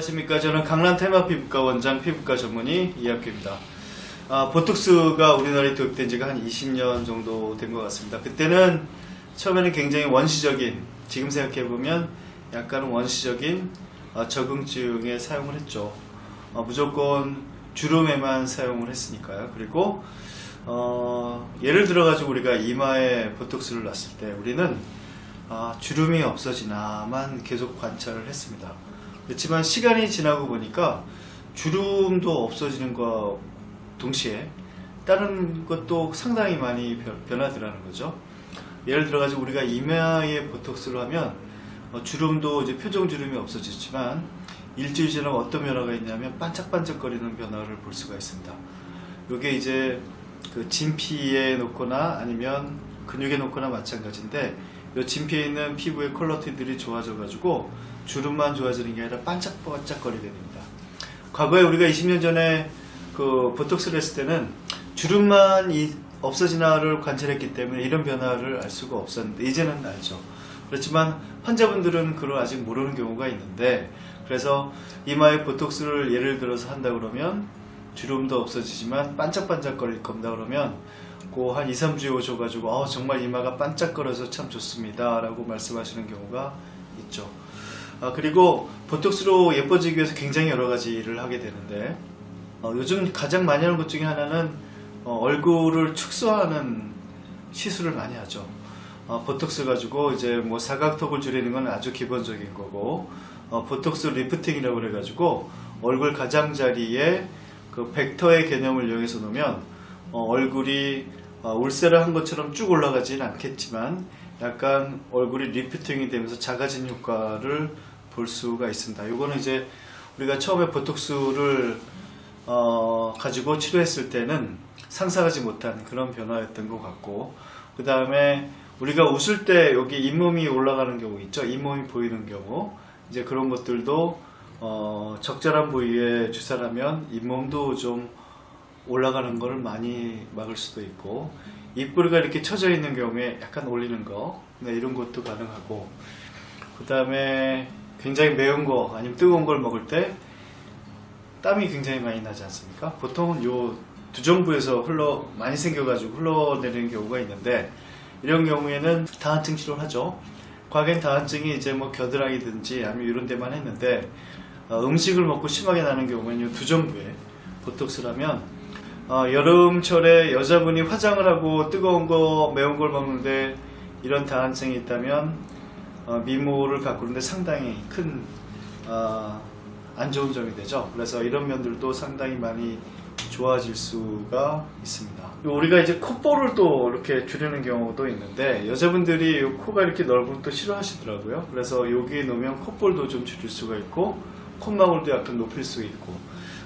안녕하십니까. 저는 강남 테마피부과 원장 피부과 전문의 이학규입니다. 보톡스가 우리나라에 도입된 지가 한 20년 정도 된 것 같습니다. 그때는 처음에는 굉장히 원시적인, 지금 생각해보면 약간 원시적인 적응증에 사용을 했죠. 무조건 주름에만 사용을 했으니까요. 그리고 예를 들어가지고 우리가 이마에 보톡스를 놨을 때 우리는 주름이 없어지나만 계속 관찰을 했습니다. 그렇지만 시간이 지나고 보니까 주름도 없어지는 것과 동시에 다른 것도 상당히 많이 변하더라는 거죠. 예를 들어가지고 우리가 이마에 보톡스를 하면 주름도 이제 표정 주름이 없어지지만 일주일 지나면 어떤 변화가 있냐면 반짝반짝거리는 변화를 볼 수가 있습니다. 이게 이제 그 진피에 놓거나 아니면 근육에 놓거나 마찬가지인데 이 진피에 있는 피부의 퀄러티들이 좋아져 가지고 주름만 좋아지는 게 아니라 반짝반짝거리게 됩니다. 과거에 우리가 20년 전에 그 보톡스를 했을 때는 주름만 없어지나를 관찰했기 때문에 이런 변화를 알 수가 없었는데 이제는 알죠. 그렇지만 환자분들은 그걸 아직 모르는 경우가 있는데, 그래서 이마에 보톡스를 예를 들어서 한다 그러면 주름도 없어지지만 반짝반짝거릴 겁니다. 그러면 그 한 2, 3주 줘가지고 정말 이마가 반짝거려서 참 좋습니다 라고 말씀하시는 경우가 있죠. 그리고 보톡스로 예뻐지기 위해서 굉장히 여러 가지 일을 하게 되는데 요즘 가장 많이 하는 것 중에 하나는 얼굴을 축소하는 시술을 많이 하죠. 보톡스 가지고 이제 뭐 사각턱을 줄이는 건 아주 기본적인 거고, 보톡스 리프팅이라고 그래가지고 얼굴 가장자리에 그 벡터의 개념을 이용해서 놓으면 얼굴이 울세를 한 것처럼 쭉 올라가진 않겠지만 약간 얼굴이 리프팅이 되면서 작아진 효과를 볼 수가 있습니다. 이거는 이제 우리가 처음에 보톡스를 가지고 치료했을 때는 상상하지 못한 그런 변화였던 것 같고, 그 다음에 우리가 웃을 때 여기 잇몸이 올라가는 경우 있죠. 잇몸이 보이는 경우, 이제 그런 것들도 적절한 부위에 주사를 하면 잇몸도 좀 올라가는 것을 많이 막을 수도 있고, 입꼬리가 이렇게 처져 있는 경우에 약간 올리는 거, 이런 것도 가능하고, 그 다음에 굉장히 매운 거 아니면 뜨거운 걸 먹을 때 땀이 굉장히 많이 나지 않습니까? 보통은 요 두 정부에서 많이 생겨가지고 흘러내리는 경우가 있는데, 이런 경우에는 다한증 치료를 하죠. 과거엔 다한증이 이제 뭐 겨드랑이든지 아니면 이런 데만 했는데, 음식을 먹고 심하게 나는 경우에는 요 두 정부에 보톡스를 하면 여름철에 여자분이 화장을 하고 뜨거운 거 매운 걸 먹는데 이런 다한증이 있다면 미모를 가꾸는데 상당히 큰 안 좋은 점이 되죠. 그래서 이런 면들도 상당히 많이 좋아질 수가 있습니다. 우리가 이제 콧볼을 또 이렇게 줄이는 경우도 있는데, 여자분들이 코가 이렇게 넓으면 또 싫어하시더라고요. 그래서 여기에 놓으면 콧볼도 좀 줄일 수가 있고 콧망울도 약간 높일 수 있고,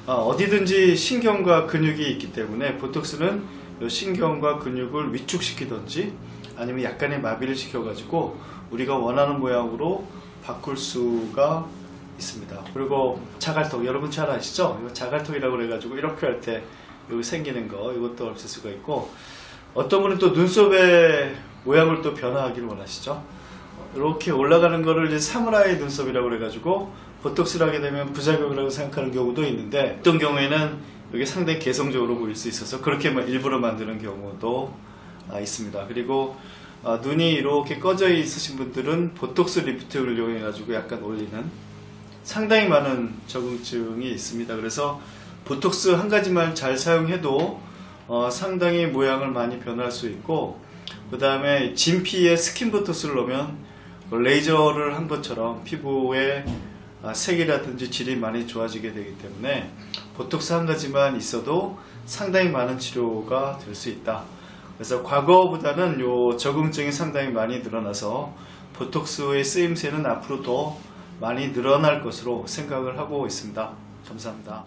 어디든지 신경과 근육이 있기 때문에 보톡스는 신경과 근육을 위축시키든지 아니면 약간의 마비를 시켜가지고 우리가 원하는 모양으로 바꿀 수가 있습니다. 그리고 자갈턱, 여러분 잘 아시죠? 이거 자갈턱이라고 그래가지고 이렇게 할 때 여기 생기는 거, 이것도 없앨 수가 있고, 어떤 분은 또 눈썹의 모양을 또 변화하기를 원하시죠. 이렇게 올라가는 거를 이제 사무라이 눈썹이라고 그래가지고 보톡스를 하게 되면 부작용이라고 생각하는 경우도 있는데, 어떤 경우에는 이게 상당히 개성적으로 보일 수 있어서 그렇게 일부러 만드는 경우도 있습니다. 그리고 눈이 이렇게 꺼져 있으신 분들은 보톡스 리프팅을 이용해 가지고 약간 올리는 상당히 많은 적응증이 있습니다. 그래서 보톡스 한 가지만 잘 사용해도 상당히 모양을 많이 변할 수 있고, 그 다음에 진피에 스킨 보톡스를 넣으면 레이저를 한 것처럼 피부의 색이라든지 질이 많이 좋아지게 되기 때문에 보톡스 한 가지만 있어도 상당히 많은 치료가 될 수 있다. 그래서 과거보다는 요 적응증이 상당히 많이 늘어나서 보톡스의 쓰임새는 앞으로 더 많이 늘어날 것으로 생각을 하고 있습니다. 감사합니다.